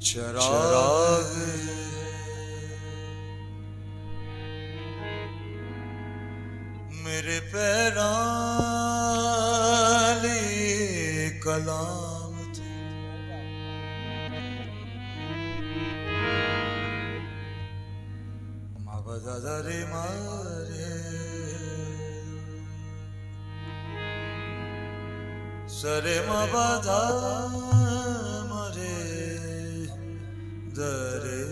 चराग मेरे पैराले कलाम थे, माबदा रे मारे सरे माबदा मारे दरे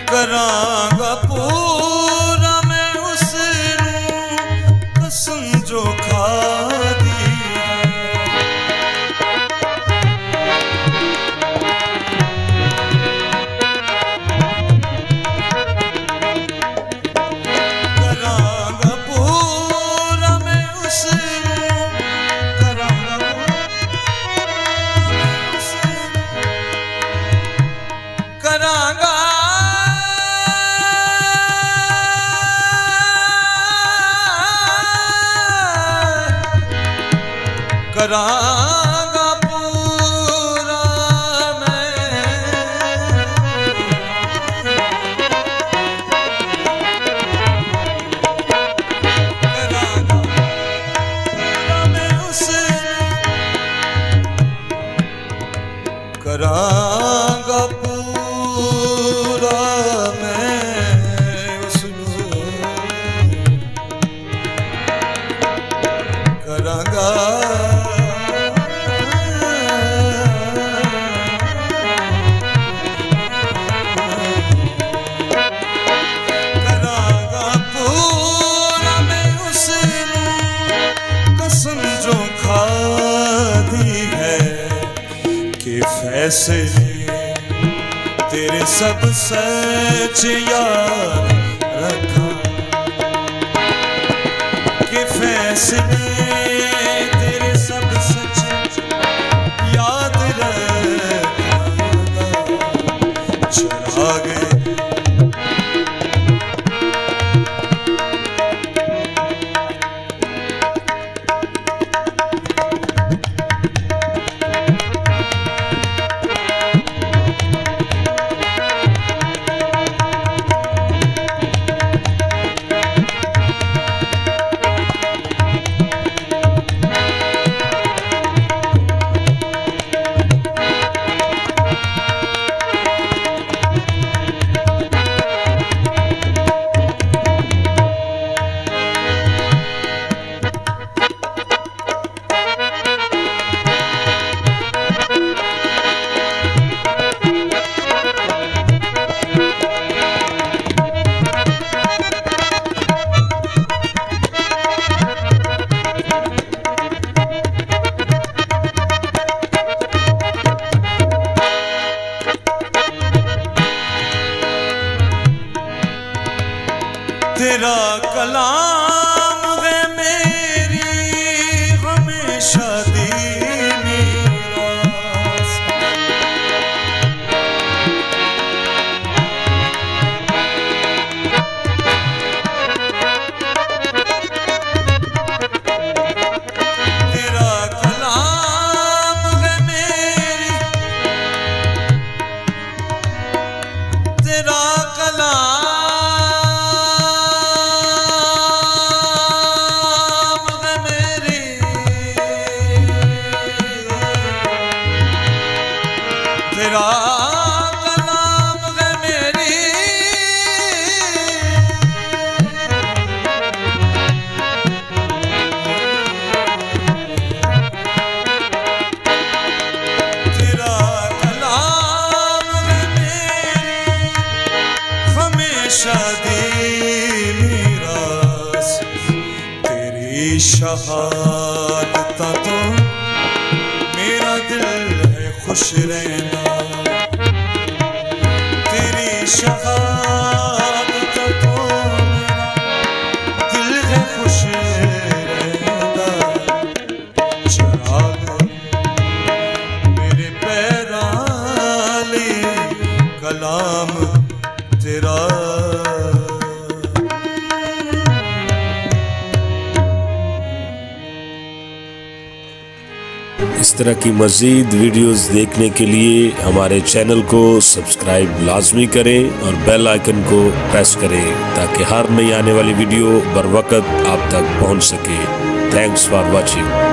करांगा पूरा मैं उसनू कसम जो खा दी करांगा पूरा मैं उसनू करांगा करांगा करांगा पूरा मैं करांगा पूरा मैं उसे करांगा पूरा मैं उसनू करांगा फैसले तेरे सब सच याद रखा कि फैसले तेरे सब सच याद रखा तेरा कलाम है मेरी हमेशा दीनी रास। तेरा कलाम है मेरी, तेरा कलाम तेरा कलाम है मेरी, तेरा कलाम है मेरी हमेशा दीनी रास। तेरी शहादत तो मेरा दिल है खुश रहना, तेरी शहादत तो मेरा दिल है खुश रहना। चिराग मेरे पैराले कलाम तेरा। इस तरह की मज़ीद वीडियोस देखने के लिए हमारे चैनल को सब्सक्राइब लाजमी करें और बेल आइकन को प्रेस करें ताकि हर नई आने वाली वीडियो बर वक्त आप तक पहुंच सके। Thanks for watching.